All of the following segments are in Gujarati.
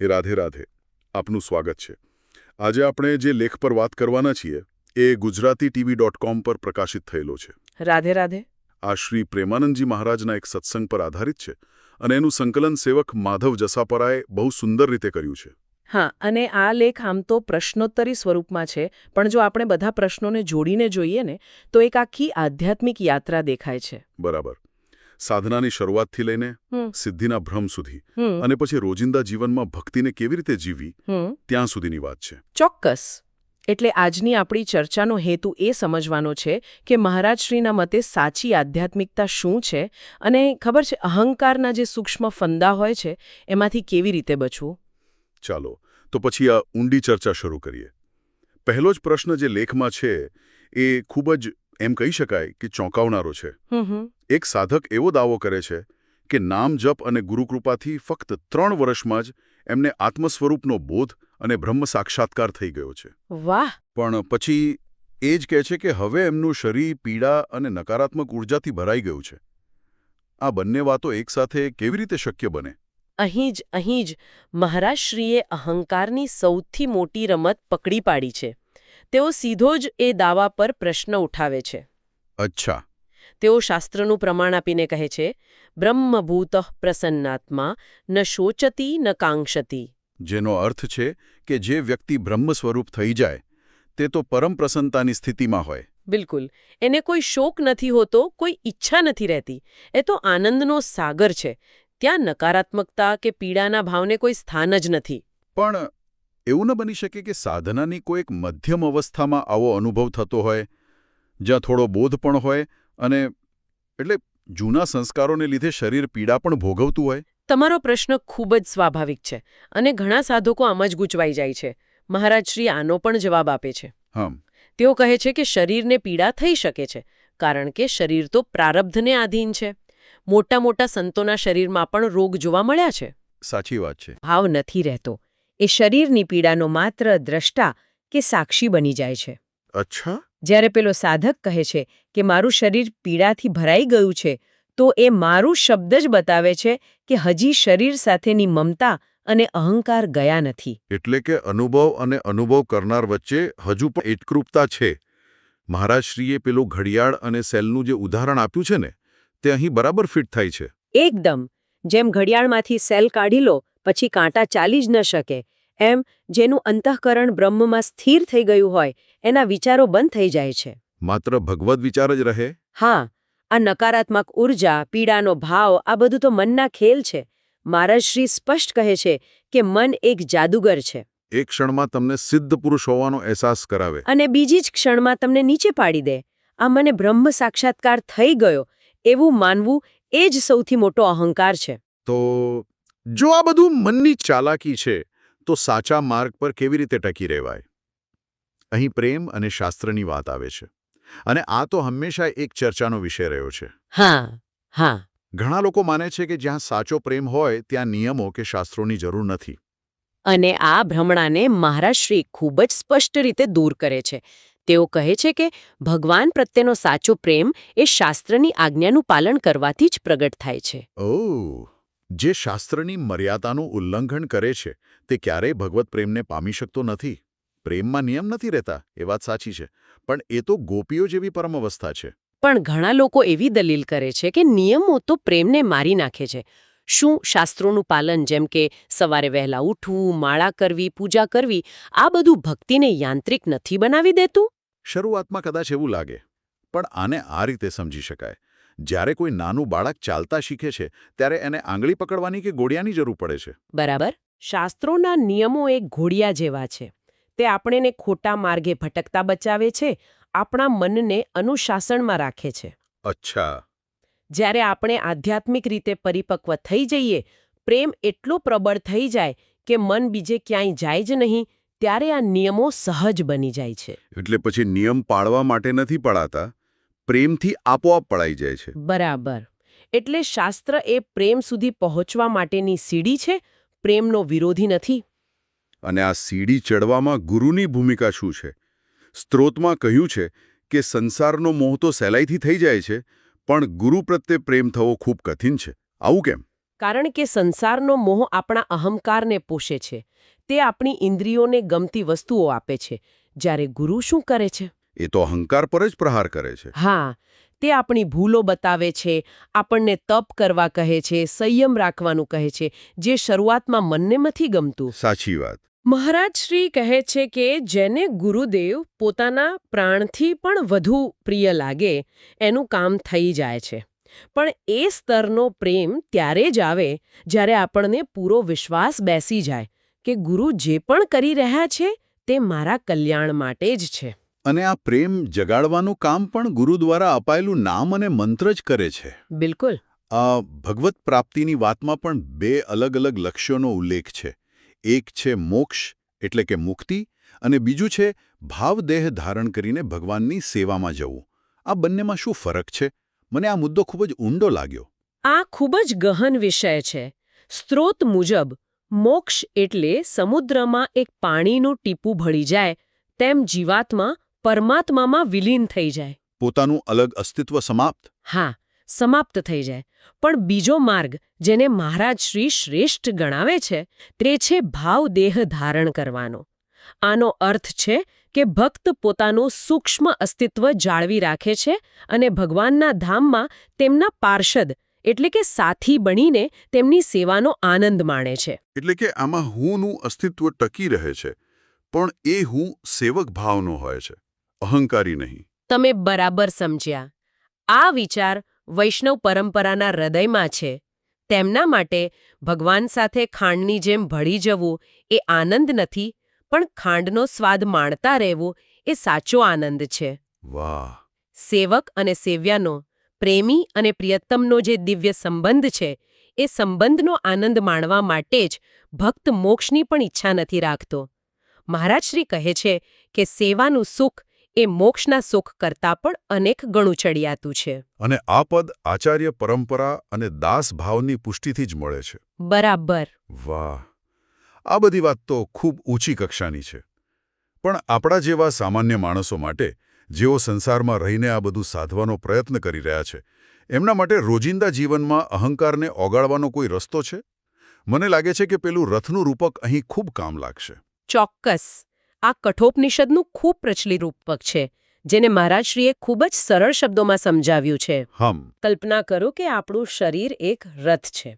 રાધે રાધે. આપનું સ્વાગત છે. આજે આપણે જે લેખ પર વાત કરવાના છીએ એ gujaratitv.com પર પ્રકાશિત થયેલો છે. રાધે રાધે. આ શ્રી પ્રેમાનંદજી મહારાજના એક સત્સંગ પર આધારિત છે અને એનું સંકલન સેવક માધવ જસાપરાએ બહુ સુંદર રીતે કર્યું છે. હા, અને આ લેખ આમ તો પ્રશ્નોત્તરી સ્વરૂપમાં છે, પણ જો આપણે બધા પ્રશ્નોને જોડીને જોઈએ ને તો એક આખી આધ્યાત્મિક યાત્રા દેખાય છે. બરાબર. સાધનાની શરૂઆતથી લઈને સિદ્ધિના ભ્રમ સુધી અને પછી રોજિંદા જીવનમાં ભક્તિને કેવી રીતે જીવવી ત્યાં સુધીની વાત છે. ચોક્કસ. એટલે આજની આપણી ચર્ચાનો હેતુ એ સમજવાનો છે કે મહારાજશ્રીના મતે સાચી આધ્યાત્મિકતા શું છે અને ખબર છે અહંકારના જે સૂક્ષ્મ ફંદા હોય છે એમાંથી કેવી રીતે બચવું. ચાલો તો પછી આ ઊંડી ચર્ચા શરૂ કરીએ. પહેલો જ પ્રશ્ન જે લેખમાં છે એ ખૂબ જ એમ કહી શકાય કે ચોંકાવનારો છે. એક સાધક એવો દાવો કરે છે કે નામ જપ અને ગુરુકૃપાથી ફક્ત 3 વર્ષમાં જ એમને આત્મસ્વરૂપનો બોધ અને બ્રહ્મ સાક્ષાત્કાર થઈ ગયો છે. વાહ! પણ પછી એ જ કહે છે કે હવે એમનું શરીર પીડા અને નકારાત્મક ઉર્જાથી ભરાઈ ગયું છે. આ બંને વાતો એકસાથે કેવી રીતે શક્ય બને? અહીં જ મહારાજશ્રીએ અહંકારની સૌથી મોટી રમત પકડી પાડી છે. તેઓ સીધો જ એ દાવા પર પ્રશ્ન ઉઠાવે છે. અચ્છા. તેઓ શાસ્ત્રનું પ્રમાણ આપીને કહે છે, બ્રહ્મભૂત પ્રસન્નાત્મા ન શોચતી ન કાંક્ષતી. જેનો અર્થ છે કે જે વ્યક્તિ બ્રહ્મ સ્વરૂપ થઈ જાય તે તો પરમ પ્રસન્નતાની સ્થિતિમાં હોય. બિલકુલ. એને કોઈ શોક નથી હોતો, કોઈ ઈચ્છા નથી રહેતી. એ તો આનંદનો સાગર છે. ત્યાં નકારાત્મકતા કે પીડાના ભાવને કોઈ સ્થાન જ નથી. પણ એવું ન બની શકે કે સાધનાની કોઈક મધ્યમ અવસ્થામાં આવો અનુભવ થતો હોય જ્યાં થોડો બોધ પણ હોય અને એટલે જૂના સંસ્કારોને લીધે શરીર પીડા પણ ભોગવતું હોય? તમારો પ્રશ્ન ખૂબ જ સ્વાભાવિક છે અને ઘણા સાધકો આમ જ ગૂંચવાઈ જાય છે. મહારાજશ્રી આનો પણ જવાબ આપે છે. તેઓ કહે છે કે શરીરને પીડા થઈ શકે છે કારણ કે શરીર તો પ્રારબ્ધને આધીન છે. મોટા સંતોના શરીરમાં પણ રોગ જોવા મળ્યા છે. સાચી વાત છે. ભાવ નથી રહેતો. એ શરીરની પીડાનો માત્ર દ્રષ્ટા કે સાક્ષી બની જાય છે. અચ્છા. જ્યારે પેલો સાધક કહે છે કે મારું શરીર પીડાથી ભરાઈ ગયું છે તો એ મારું શબ્દ જ બતાવે છે કે હજી શરીર સાથેની મમતા અને અહંકાર ગયા નથી. એટલે કે અનુભવ અને અનુભવ કરનાર વચ્ચે હજુ પણ એકરૂપતા છે. મહારાજશ્રીએ પેલું ઘડિયાળ અને સેલનું જે ઉદાહરણ આપ્યું છે ને તે અહીં બરાબર ફિટ થાય છે. એકદમ. જેમ ઘડિયાળમાંથી સેલ કાઢી લો પછી કાંટા ચાલી જ ન શકે, એમ જેનું અંતઃકરણ બ્રહ્મમાં સ્થિર થઈ ગયું હોય એના વિચારો બંધ થઈ જાય છે. માત્ર ભગવદ વિચાર જ રહે? હા. આ નકારાત્મક ઉર્જા, પીડાનો ભાવ આ બધું તો મનના ખેલ છે. મહારાજશ્રી સ્પષ્ટ કહે છે કે મન એક જાદુગર છે. એક ક્ષણમાં તમને સિદ્ધ પુરુષ હોવાનો અહેસાસ કરાવે અને બીજી જ ક્ષણમાં તમને નીચે પાડી દે. આ મને બ્રહ્મ સાક્ષાત્કાર થઈ ગયો એવું માનવું એ જ સૌથી મોટો અહંકાર છે. તો જો આ બધું મનની ચાલાકી છે તો સાચા માર્ગ પર કેવી રીતે ટકી રહેવાય? અહીં પ્રેમ અને શાસ્ત્રની વાત આવે છે અને આ તો હંમેશા એક ચર્ચાનો વિષય રહ્યો છે. હા. ઘણા લોકો માને છે કે જ્યાં સાચો પ્રેમ હોય ત્યાં નિયમો કે શાસ્ત્રોની જરૂર નથી. અને આ ભ્રમણાને મહારાજશ્રી ખૂબ જ સ્પષ્ટ રીતે દૂર કરે છે. તેઓ કહે છે કે ભગવાન પ્રત્યેનો સાચો પ્રેમ એ શાસ્ત્રની આજ્ઞાનું પાલન કરવાથી જ પ્રગટ થાય છે. ઓહ! જે શાસ્ત્રની મર્યાદાનું ઉલ્લંઘન કરે છે તે ક્યારેય ભગવત પ્રેમને પામી શકતો નથી. પ્રેમમાં નિયમ નથી રહેતા એ વાત સાચી છે, પણ એ તો ગોપીઓ જેવી પરમ અવસ્થા છે. પણ ઘણા લોકો એવી દલીલ કરે છે કે નિયમો તો પ્રેમને મારી નાખે છે. શું શાસ્ત્રોનું પાલન જેમ કે સવારે વહેલા ઉઠવું, માળા કરવી, પૂજા કરવી આ બધું ભક્તિને યાંત્રિક નથી બનાવી દેતું? શરૂઆતમાં કદાચ એવું લાગે, પણ આને આ રીતે સમજી શકાય. જ્યારે કોઈ નાનું બાળક ચાલતા શીખે છે ત્યારે એને આંગળી પકડવાની કે ઘોડિયાની જરૂર પડે છે. બરાબર. શાસ્ત્રોના નિયમો એક ઘોડિયા જેવા છે. તે આપણને ખોટા માર્ગે ભટકતા બચાવે છે, આપણા મનને અનુશાસનમાં રાખે છે. અચ્છા. જ્યારે આપણે આધ્યાત્મિક રીતે પરિપક્વ થઈ જઈએ, પ્રેમ એટલો પ્રબળ થઈ જાય કે મન બીજે ક્યાંય જાય જ નહીં, ત્યારે આ નિયમો સહજ બની જાય છે. એટલે પછી નિયમ પાળવા માટે નથી પડાતા, પ્રેમથી આપોઆપ પડાઈ જાય છે. બરાબર. એટલે શાસ્ત્ર એ પ્રેમ સુધી પહોંચવા માટેની સીડી છે, પ્રેમનો વિરોધી નથી. અને આ સીડી ચડવામાં ગુરુની ભૂમિકા શું છે? સ્ત્રોતમાં કહ્યું છે કે સંસારનો મોહ તો સહેલાઈથી થઈ જાય છે, પણ ગુરુ પ્રત્યે પ્રેમ થવો ખૂબ કઠિન છે. આવું કેમ? કારણ કે સંસારનો મોહ આપણા અહંકારને પોષે છે. તે આપણી ઇન્દ્રિયોને ગમતી વસ્તુઓ આપે છે. જ્યારે ગુરુ શું કરે છે? એ તો અહંકાર પર જ પ્રહાર કરે છે. હા, તે આપણી ભૂલો બતાવે છે, આપણને તપ કરવા કહે છે, સંયમ રાખવાનું કહે છે, જે શરૂઆતમાં મનને નથી ગમતું. સાચી વાત. મહારાજ શ્રી કહે છે કે જેને ગુરુદેવ પોતાના પ્રાણથી પણ વધુ પ્રિય લાગે એનું કામ થઈ જાય છે. પણ એ સ્તરનો પ્રેમ ત્યારે જ આવે જ્યારે આપણને પૂરો વિશ્વાસ બેસી જાય કે ગુરુ જે પણ કરી રહ્યા છે તે મારા કલ્યાણ માટે જ છે. અને આ પ્રેમ જગાડવાનું કામ પણ ગુરુ દ્વારા અપાયેલું નામ અને મંત્ર જ કરે છે. બિલકુલ. ભગવત પ્રાપ્તિની વાતમાં પણ બે અલગ અલગ લક્ષ્યોનો ઉલ્લેખ છે. એક છે મોક્ષ એટલે કે મુક્તિ અને બીજું છે ભાવદેહ ધારણ કરીને ભગવાનની સેવામાં જવું. આ બંનેમાં શું ફરક છે? મને આ મુદ્દો ખૂબ જ ઊંડો લાગ્યો. આ ખૂબ જ ગહન વિષય છે. સ્ત્રોત મુજબ મોક્ષ એટલે સમુદ્રમાં એક પાણીનું ટીપું ભળી જાય તેમ જીવાત્મા પરમાત્મામાં વિલીન થઈ જાય. પોતાનું અલગ અસ્તિત્વ સમાપ્ત. હા, સમાપ્ત થઈ જાય. પણ બીજો માર્ગ જેને મહારાજ શ્રી શ્રેષ્ઠ ગણાવે છે તે છે ભાવદેહ ધારણ કરવાનો. આનો અર્થ છે કે ભક્ત પોતાનું સૂક્ષ્મ અસ્તિત્વ જાળવી રાખે છે અને ભગવાનના ધામમાં તેમના પાર્ષદ એટલે કે સાથી બનીને તેમની સેવાનો આનંદ માણે છે. એટલે કે આમાં હુંનું અસ્તિત્વ ટકી રહે છે, પણ એ હું સેવક ભાવનો હોય છે, અહંકારી નહીં. તમે બરાબર સમજ્યા. આ વિચાર વૈષ્ણવ પરંપરાના હૃદયમાં છે. તેમના માટે ભગવાન સાથે ખાંડની જેમ ભળી જવું એ આનંદ નથી, પણ ખાંડનો સ્વાદ માણતા રહેવું એ સાચો આનંદ છે. વાહ! સેવક અને સેવ્યાનો, પ્રેમી અને પ્રિયતમનો જે દિવ્ય સંબંધ છે એ સંબંધનો આનંદ માણવા માટે જ ભક્ત મોક્ષની પણ ઈચ્છા નથી રાખતો. મહારાજ શ્રી કહે છે કે સેવાનું સુખ એ મોક્ષના સુખ કરતાં પણ અનેક ગણું ચડિયાતું છે. અને આ પદ આચાર્ય પરંપરા અને દાસ ભાવની પુષ્ટિથી જ મળે છે. બરાબર. વાહ! આ બધી વાત તો ખૂબ ઊંચી કક્ષાની છે. પણ આપણા જેવા સામાન્ય માણસો માટે, જેઓ સંસારમાં રહીને આ બધું સાધવાનો પ્રયત્ન કરી રહ્યા છે, એમના માટે રોજિંદા જીવનમાં અહંકારને ઓગાળવાનો કોઈ રસ્તો છે? મને લાગે છે કે પેલું રથનું રૂપક અહીં ખૂબ કામ લાગશે. ચોક્કસ. આ કઠોપનિષદનું ખૂબ પ્રચલિત રૂપક છે, જેને મહારાજશ્રીએ ખૂબ જ સરળ શબ્દોમાં સમજાવ્યું છે. કલ્પના કરો કે આપણું શરીર એક રથ છે.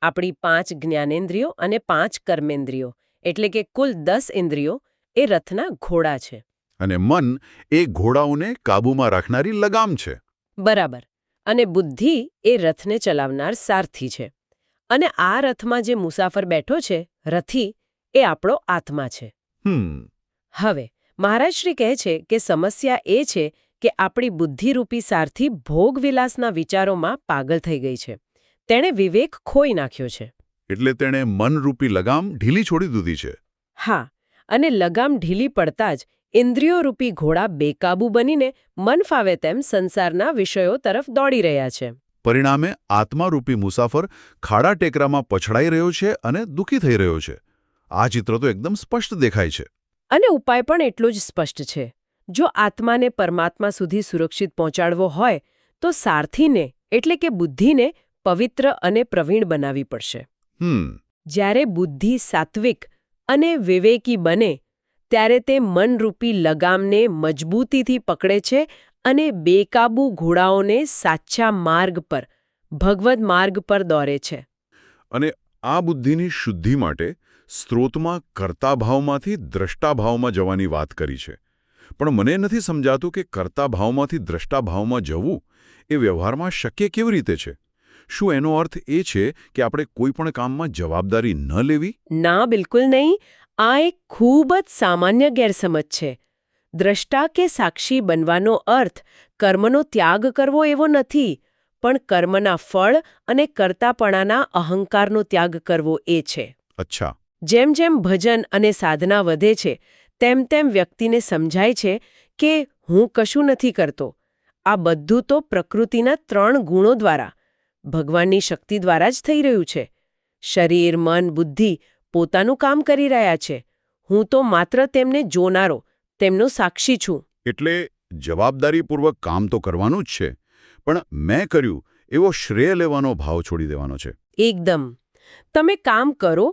આપણી 5 જ્ઞાનેન્દ્રિયો અને 5 કર્મેન્દ્રિયો એટલે કે કુલ 10 ઇન્દ્રિયો એ રથના ઘોડા છે. અને મન એ ઘોડાઓને કાબૂમાં રાખનારી લગામ છે. બરાબર. અને બુદ્ધિ એ રથને ચલાવનાર સારથી છે. અને આ રથમાં જે મુસાફર બેઠો છે, રથી, એ આપણો આત્મા છે. હવે મહારાજશ્રી કહે છે કે સમસ્યા એ છે કે આપણી બુદ્ધિરૂપી સારથી ભોગવિલાસના વિચારોમાં પાગલ થઈ ગઈ છે. તેણે વિવેક ખોઈ નાખ્યો છે. એટલે તેણે મનરૂપી લગામ ઢીલી છોડી દીધી છે. હા, અને લગામ ઢીલી પડતા જ ઇન્દ્રિયોરૂપી ઘોડા બેકાબૂ બનીને મન ફાવે તેમ સંસારના વિષયો તરફ દોડી રહ્યા છે. પરિણામે આત્મારૂપી મુસાફર ખાડા ટેકરામાં પછડાઈ રહ્યો છે અને દુઃખી થઈ રહ્યો છે. આ ચિત્ર તો એકદમ સ્પષ્ટ દેખાય છે. અને ઉપાય પણ એટલો જ સ્પષ્ટ છે. જો આત્માને પરમાત્મા સુધી સુરક્ષિત પહોંચાડવો હોય તો સારથીને એટલે કે બુદ્ધિને પવિત્ર અને પ્રવીણ બનાવવી પડશે. જ્યારે બુદ્ધિ સાત્વિક અને વિવેકી બને ત્યારે તે મનરૂપી લગામને મજબૂતીથી પકડે છે અને બેકાબૂ ઘોડાઓને સાચા માર્ગ પર, ભગવદ માર્ગ પર દોરે છે. અને આ બુદ્ધિની શુદ્ધિ માટે સ્ત્રોતમાં કર્તા ભાવમાંથી દ્રષ્ટા ભાવમાં જવાની વાત કરી છે. પણ મને નથી સમજાતું કે કર્તા ભાવમાંથી દ્રષ્ટા ભાવમાં જવું એ વ્યવહારમાં શક્ય કેવી રીતે છે? શું એનો અર્થ એ છે કે આપણે કોઈ પણ કામમાં જવાબદારી ન લેવી? ના, બિલકુલ નહીં. આ એક ખૂબ જ સામાન્ય ગેરસમજ છે. દ્રષ્ટા કે સાક્ષી બનવાનો અર્થ કર્મનો ત્યાગ કરવો એવો નથી, પણ કર્મના ફળ અને કર્તાપણાના અહંકારનો ત્યાગ કરવો એ છે. અચ્છા. જેમ જેમ ભજન અને સાધના વધે છે તેમ તેમ વ્યક્તિને સમજાય છે કે હું કશું નથી કરતો. આ બધું તો પ્રકૃતિના 3 ગુણો દ્વારા, ભગવાનની શક્તિ દ્વારા જ થઈ રહ્યું છે. શરીર, મન, બુદ્ધિ પોતાનું કામ કરી રહ્યા છે. હું તો માત્ર તેમને જોનારો, તેમનો સાક્ષી છું. એટલે જવાબદારીપૂર્વક કામ તો કરવાનું જ છે, પણ મેં કર્યું એવો શ્રેય લેવાનો ભાવ છોડી દેવાનો છે. એકદમ. તમે કામ કરો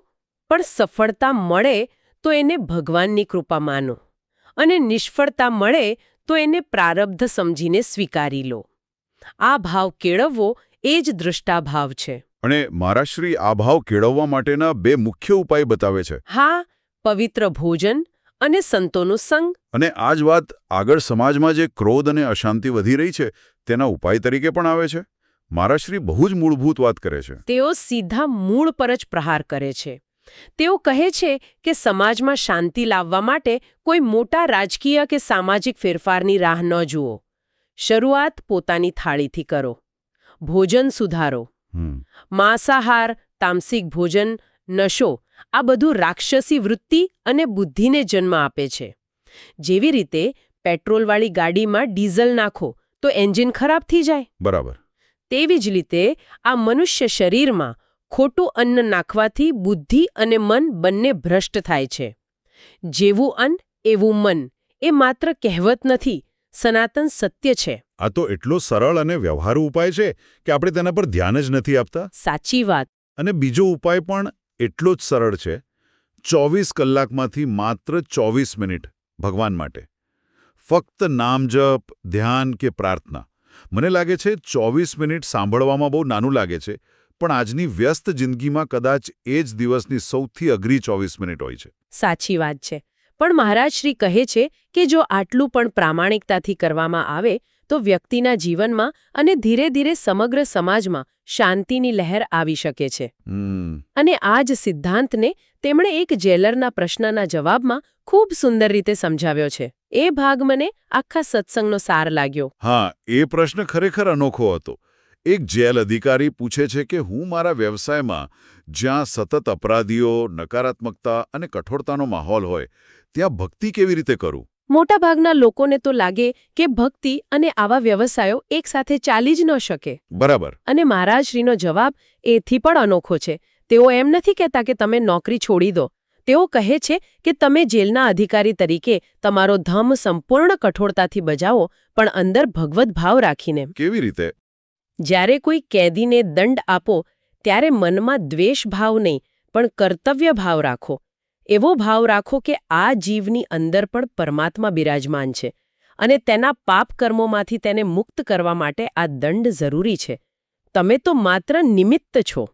પણ સફળતા મળે તો એને ભગવાનની કૃપા માનો અને નિષ્ફળતા મળે તો એને પ્રારબ્ધ સમજીને સ્વીકારી લો. આ ભાવ કેળવવો એ જ દૃષ્ટાભાવ છે. અને મહારાજશ્રી આ ભાવ કેળવવા માટેના 2 મુખ્ય ઉપાય બતાવે છે. હા, પવિત્ર ભોજન અને સંતોનો સંગ. અને આ જ વાત આગળ સમાજમાં જે ક્રોધ અને અશાંતિ વધી રહી છે તેના ઉપાય તરીકે પણ આવે છે. મહારાજશ્રી બહુ જ મૂળભૂત વાત કરે છે. તેઓ સીધા મૂળ પર જ પ્રહાર કરે છે. તેઓ કહે છે કે સમાજમાં શાંતિ લાવવા માટે કોઈ મોટા રાજકીય કે સામાજિક ફેરફારની રાહ ન જુઓ. શરૂઆત પોતાની થાળીથી કરો. ભોજન સુધારો. માંસાહાર, તામસિક ભોજન, નશો આ બધું રાક્ષસી વૃત્તિ અને બુદ્ધિને જન્મ આપે છે. જેવી રીતે પેટ્રોલવાળી ગાડીમાં ડીઝલ નાખો તો એન્જિન ખરાબ થઈ જાય. બરાબર. તેવી જ રીતે આ મનુષ્ય શરીરમાં ખોટું અન્ન નાખવાથી બુદ્ધિ અને મન બંને ભ્રષ્ટ થાય છે. જેવું અન્ન એવું મન એ માત્ર કહેવત નથી, સનાતન સત્ય છે. આ તો એટલો સરળ અને વ્યવહારુ ઉપાય છે કે આપણે તેના પર ધ્યાન જ નથી આપતા. સાચી વાત. અને બીજો ઉપાય પણ એટલો જ સરળ છે. 24 કલાકમાંથી માત્ર 24 મિનિટ ભગવાન માટે. ફક્ત નામ જપ, ધ્યાન કે પ્રાર્થના. મને લાગે છે 24 મિનિટ સાંભળવામાં બહુ નાનું લાગે છે, પણ આજની વ્યસ્ત જિંદગીમાં કદાચ એ જ દિવસની સૌથી અઘરી 24 મિનિટ હોય છે. સાચી વાત છે. પણ મહારાજ શ્રી કહે છે કે જો આટલું પણ પ્રામાણિકતાથી કરવામાં આવે તો વ્યક્તિના જીવનમાં અને ધીરે ધીરે સમગ્ર સમાજમાં શાંતિની લહેર આવી શકે છે. અને આ જ સિદ્ધાંતને તેમણે એક જેલરના પ્રશ્નના જવાબમાં ખૂબ સુંદર રીતે સમજાવ્યો છે. એ ભાગ મને આખા સત્સંગનો સાર લાગ્યો. હા, એ પ્રશ્ન ખરેખર અનોખો હતો. એક જેલ અધિકારી પૂછે છે કે હું મારા વ્યવસાયમાં જ્યાં સતત અપરાધીઓ, નકારાત્મકતા અને કઠોરતાનો માહોલ હોય ત્યાં ભક્તિ કેવી રીતે કરું? મોટાભાગના લોકોને તો લાગે કે ભક્તિ અને આવા વ્યવસાયો એકસાથે ચાલી જ ન શકે. બરાબર. અને મહારાજશ્રીનો જવાબ એથી પણ અનોખો છે. તેઓ એમ નથી કહેતા કે તમે નોકરી છોડી દો. તેઓ કહે છે કે તમે જેલના અધિકારી તરીકે તમારો ધર્મ સંપૂર્ણ કઠોરતાથી બજાવો, પણ અંદર ભગવત ભાવ રાખીને. કેવી રીતે? જ્યારે કોઈ કેદીને દંડ આપો ત્યારે મનમાં દ્વેષ ભાવ નહીં, પણ કર્તવ્ય ભાવ રાખો. એવો ભાવ રાખો કે આ જીવની અંદર પણ પરમાત્મા બિરાજમાન છે અને તેના પાપ કર્મોમાંથી તેને મુક્ત કરવા માટે આ દંડ જરૂરી છે. તમે તો માત્ર નિમિત્ત છો.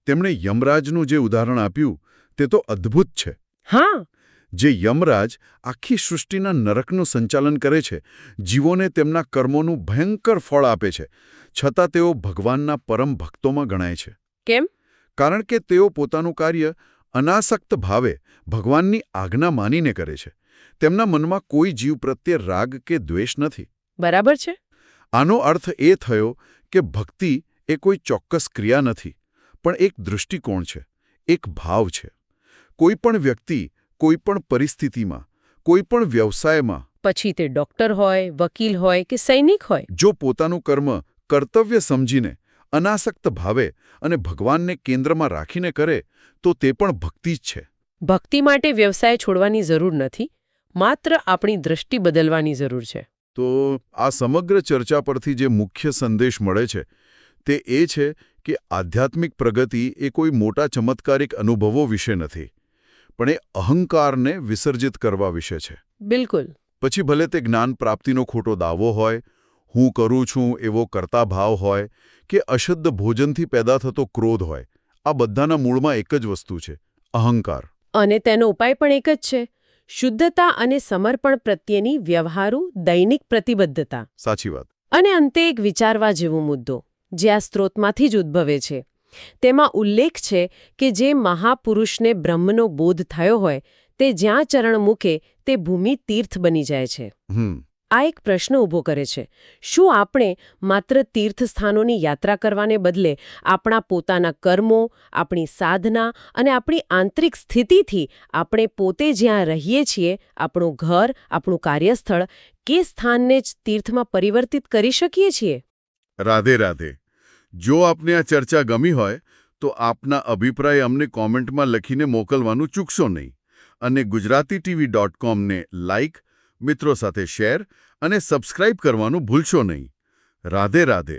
તેમણે યમરાજનું જે ઉદાહરણ આપ્યું તે તો અદ્ભુત છે. હા. જે યમરાજ આખી સૃષ્ટિના નરકનું સંચાલન કરે છે, જીવોને તેમના કર્મોનું ભયંકર ફળ આપે છે, છતાં તેઓ ભગવાનના પરમ ભક્તોમાં ગણાય છે. કેમ? કારણ કે તેઓ પોતાનું કાર્ય અનાસક્ત ભાવે ભગવાનની આજ્ઞા માનીને કરે છે. તેમના મનમાં કોઈ જીવ પ્રત્યે રાગ કે દ્વેષ નથી. બરાબર છે. આનો અર્થ એ થયો કે ભક્તિ એ કોઈ ચોક્કસ ક્રિયા નથી, પણ એક દૃષ્ટિકોણ છે, એક ભાવ છે. કોઈ પણ વ્યક્તિ, કોઈ પણ પરિસ્થિતિમાં, કોઈ પણ વ્યવસાયમાં, પછી તે ડોક્ટર હોય, વકીલ હોય કે સૈનિક હોય, જો પોતાનું કર્મ કર્તવ્ય સમજીને અનાસક્ત ભાવે અને ભગવાનને કેન્દ્રમાં રાખીને કરે તો તે પણ ભક્તિ જ છે. ભક્તિ માટે વ્યવસાય છોડવાની જરૂર નથી, માત્ર આપણી દૃષ્ટિ બદલવાની જરૂર છે. તો આ સમગ્ર ચર્ચા પરથી જે મુખ્ય સંદેશ મળે છે તે એ છે કે આધ્યાત્મિક પ્રગતિ એ કોઈ મોટા ચમત્કારિક અનુભવો વિશે નથી, પણ એ અહંકારને વિસર્જિત કરવા વિશે છે. બિલકુલ. પછી ભલે તે જ્ઞાન પ્રાપ્તિનો ખોટો દાવો હોય, હું કરું છું એવો કરતા ભાવ હોય કે અશુદ્ધ ભોજનથી પેદા થતો ક્રોધ હોય, આ બધાના મૂળમાં એક જ વસ્તુ છે, અહંકાર. અને તેનો ઉપાય પણ એક જ છે, શુદ્ધતા અને સમર્પણ પ્રત્યેની વ્યવહારુ દૈનિક પ્રતિબદ્ધતા. સાચી વાત. અને અંતે એક વિચારવા જેવો મુદ્દો જે આ સ્ત્રોતમાંથી જ ઉદ્ભવે છે. તેમાં ઉલ્લેખ છે કે જે મહાપુરુષને બ્રહ્મનો બોધ થયો હોય તે જ્યાં ચરણ મૂકે તે ભૂમિ તીર્થ બની જાય છે. આ એક પ્રશ્ન ઊભો કરે છે, શું આપણે માત્ર તીર્થસ્થાનોની યાત્રા કરવાને બદલે આપણા પોતાના કર્મો, આપણી સાધના અને આપણી આંતરિક સ્થિતિથી આપણે પોતે જ્યાં રહીએ છીએ, આપણું ઘર, આપણું કાર્યસ્થળ કે સ્થાનને જ તીર્થમાં પરિવર્તિત કરી શકીએ છીએ? રાધે રાધે. જો આપને આ ચર્ચા ગમી હોય તો આપના અભિપ્રાય અમને કોમેન્ટમાં લખીને મોકલવાનું ચૂકશો નહીં. અને gujaratitv.com ને લાઇક, મિત્રો સાથે શેર અને સબસ્ક્રાઇબ કરવાનું ભૂલશો નહીં. રાધે રાધે.